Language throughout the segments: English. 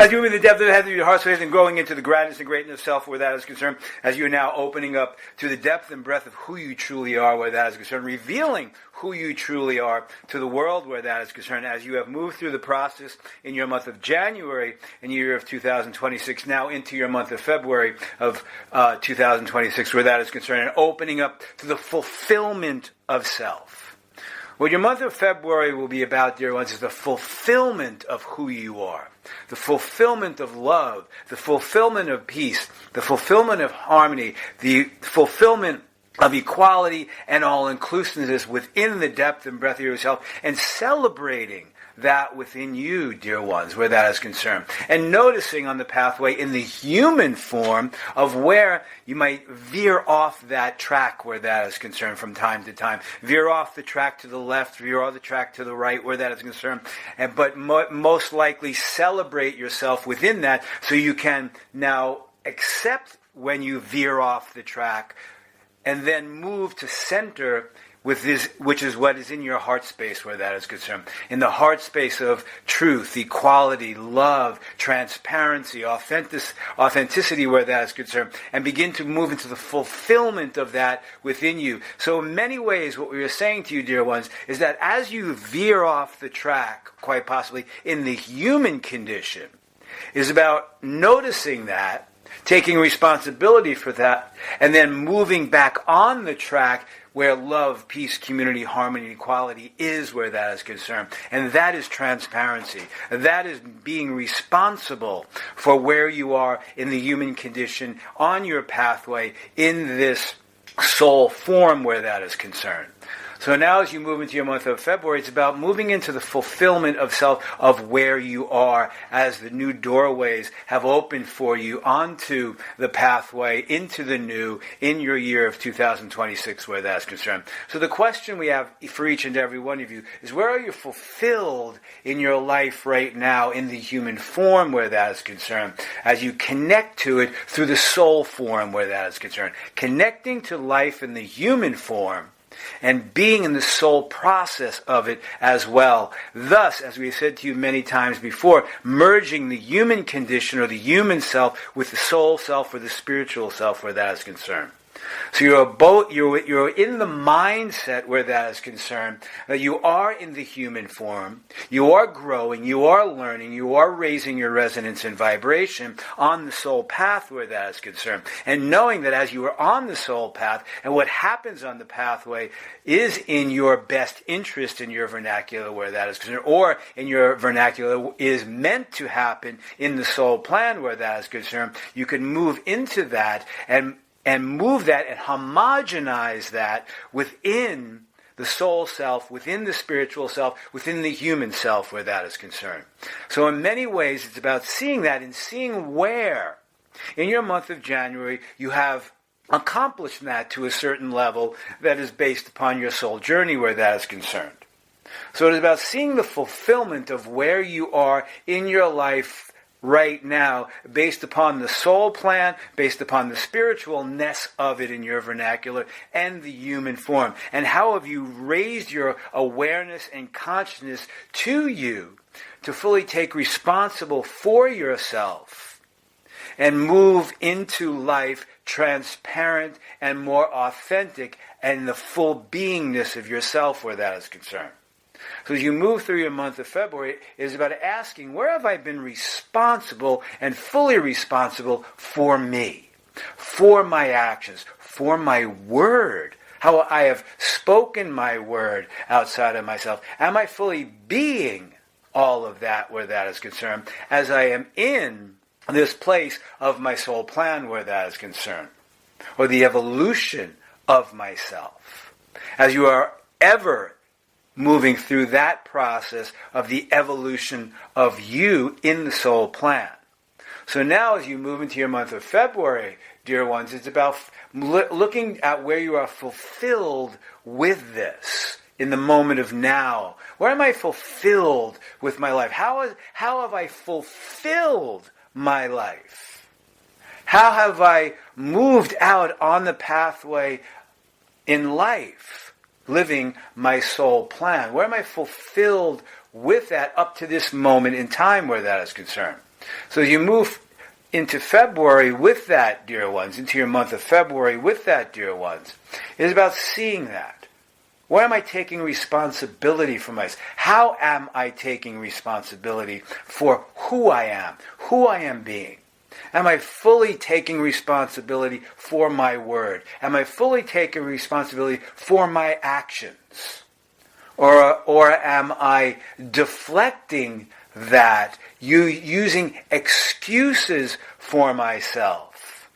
As you move in the depth of the head of your heart space and growing into the gradness and greatness of self where that is concerned, as you are now opening up to the depth and breadth of who you truly are where that is concerned, revealing who you truly are to the world where that is concerned, as you have moved through the process in your month of January in the year of 2026, now into your month of February of 2026 where that is concerned, and opening up to the fulfillment of self. What your month of February will be about, dear ones, is the fulfillment of who you are. The fulfillment of love, the fulfillment of peace, the fulfillment of harmony, the fulfillment of equality and all-inclusiveness within the depth and breadth of yourself, and celebrating that within you, dear ones, where that is concerned. And noticing on the pathway in the human form of where you might veer off that track where that is concerned from time to time. Veer off the track to the left, veer off the track to the right where that is concerned. But most likely celebrate yourself within that so you can now accept when you veer off the track and then move to center with this, which is what is in your heart space where that is concerned. In the heart space of truth, equality, love, transparency, authenticity where that is concerned, and begin to move into the fulfillment of that within you. So in many ways, what we are saying to you, dear ones, is that as you veer off the track, quite possibly in the human condition, is about noticing that, taking responsibility for that, and then moving back on the track where love, peace, community, harmony, and equality is where that is concerned. And that is transparency. That is being responsible for where you are in the human condition on your pathway in this soul form where that is concerned. So now as you move into your month of February, it's about moving into the fulfillment of self, of where you are as the new doorways have opened for you onto the pathway into the new in your year of 2026 where that's concerned. So the question we have for each and every one of you is, where are you fulfilled in your life right now in the human form where that is concerned, as you connect to it through the soul form where that is concerned. Connecting to life in the human form and being in the soul process of it as well. Thus, as we have said to you many times before, merging the human condition or the human self with the soul self or the spiritual self where that is concerned. So you're in the mindset where that is concerned, that you are in the human form, you are growing, you are learning, you are raising your resonance and vibration on the soul path where that is concerned. And knowing that as you are on the soul path, and what happens on the pathway is in your best interest in your vernacular where that is concerned, or in your vernacular is meant to happen in the soul plan where that is concerned, you can move into that and move that and homogenize that within the soul self, within the spiritual self, within the human self where that is concerned. So in many ways it's about seeing that and seeing where in your month of January you have accomplished that to a certain level that is based upon your soul journey where that is concerned. So it is about seeing the fulfillment of where you are in your life right now, based upon the soul plan, based upon the spiritualness of it in your vernacular, and the human form. And how have you raised your awareness and consciousness to you to fully take responsible for yourself and move into life transparent and more authentic and the full beingness of yourself where that is concerned. So as you move through your month of February, it is about asking, where have I been responsible and fully responsible for me, for my actions, for my word, how I have spoken my word outside of myself? Am I fully being all of that where that is concerned, as I am in this place of my soul plan where that is concerned, or the evolution of myself, as you are ever moving through that process of the evolution of you in the soul plan. So now as you move into your month of February, dear ones, it's about looking at where you are fulfilled with this in the moment of now. Where am I fulfilled with my life? How have I fulfilled my life? How have I moved out on the pathway in life, living my soul plan? Where am I fulfilled with that up to this moment in time where that is concerned? So as you move into February with that, dear ones, into your month of February with that, dear ones, it is about seeing that. Where am I taking responsibility for myself? How am I taking responsibility for who I am being? Am I fully taking responsibility for my word? Am I fully taking responsibility for my actions? Or am I deflecting that, using excuses for myself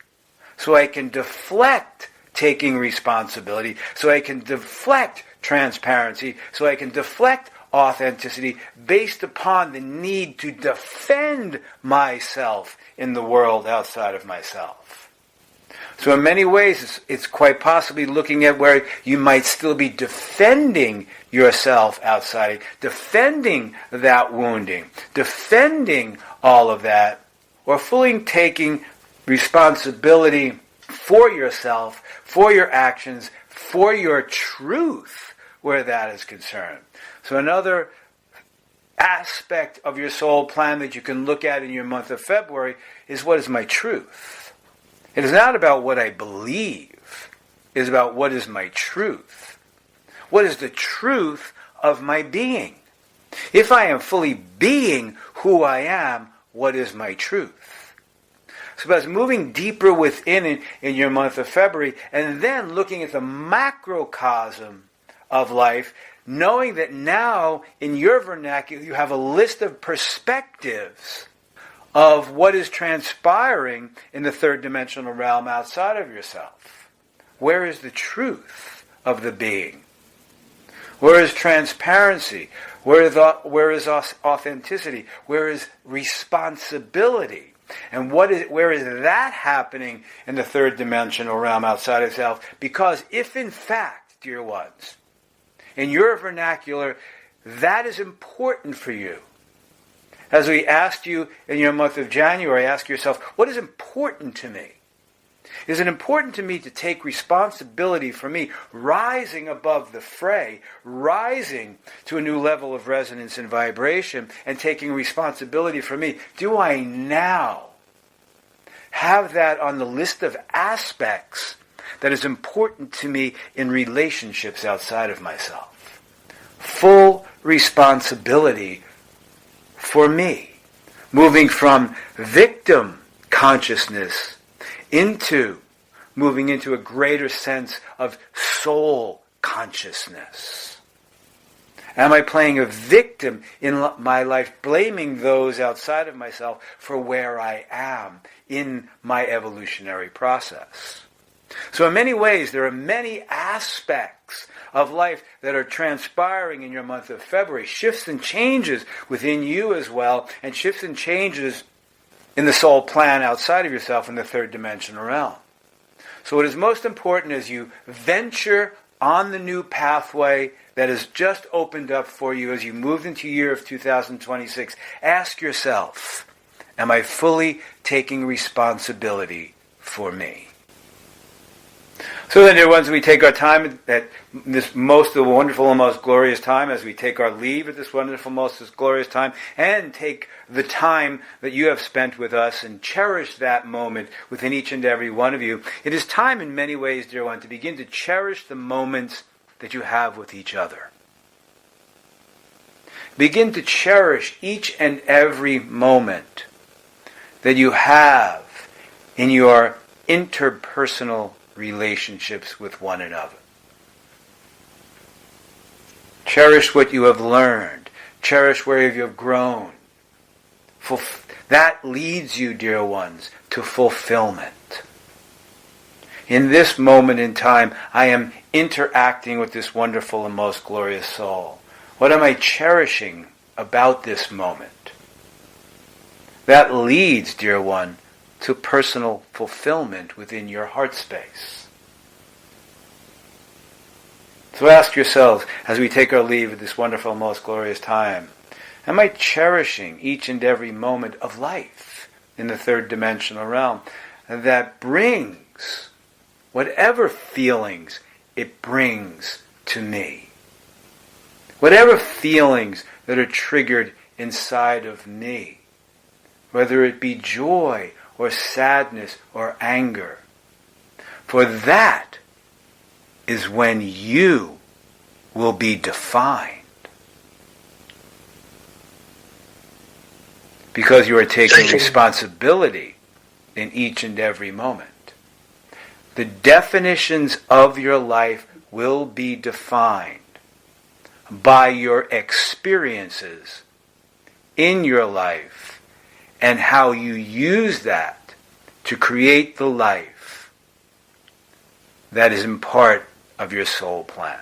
so I can deflect taking responsibility, so I can deflect transparency, so I can deflect authenticity based upon the need to defend myself in the world outside of myself. So in many ways, it's quite possibly looking at where you might still be defending yourself outside, defending that wounding, defending all of that, or fully taking responsibility for yourself, for your actions, for your truth, where that is concerned. So another aspect of your soul plan that you can look at in your month of February is, what is my truth? It is not about what I believe. It is about what is my truth. What is the truth of my being? If I am fully being who I am, what is my truth? So as moving deeper within in your month of February, and then looking at the macrocosm of life, knowing that now in your vernacular you have a list of perspectives of what is transpiring in the third dimensional realm outside of yourself. Where is the truth of the being? Where is transparency? Where is authenticity? Where is responsibility? And where is that happening in the third dimensional realm outside of self? Because if in fact, dear ones, in your vernacular, that is important for you. As we asked you in your month of January, ask yourself, what is important to me? Is it important to me to take responsibility for me, rising above the fray, rising to a new level of resonance and vibration, and taking responsibility for me? Do I now have that on the list of aspects that is important to me in relationships outside of myself? Full responsibility for me. Moving from victim consciousness into moving into a greater sense of soul consciousness. Am I playing a victim in my life, blaming those outside of myself for where I am in my evolutionary process? So in many ways, there are many aspects of life that are transpiring in your month of February. Shifts and changes within you as well, and shifts and changes in the soul plan outside of yourself in the third dimensional realm. So what is most important as you venture on the new pathway that has just opened up for you as you move into year of 2026, ask yourself, am I fully taking responsibility for me? So then, dear ones, we take our time at this most wonderful and most glorious time, as we take our leave at this wonderful, most glorious time, and take the time that you have spent with us and cherish that moment within each and every one of you. It is time in many ways, dear one, to begin to cherish the moments that you have with each other. Begin to cherish each and every moment that you have in your interpersonal relationships with one another. Cherish what you have learned. Cherish where you have grown. That leads you, dear ones, to fulfillment. In this moment in time, I am interacting with this wonderful and most glorious soul. What am I cherishing about this moment? That leads, dear one, to personal fulfillment within your heart space. So ask yourselves, as we take our leave of this wonderful, most glorious time, am I cherishing each and every moment of life in the third dimensional realm that brings whatever feelings it brings to me? Whatever feelings that are triggered inside of me, whether it be joy or sadness or anger. For that is when you will be defined. Because you are taking responsibility in each and every moment. The definitions of your life will be defined by your experiences in your life and how you use that to create the life that is in part of your soul plan.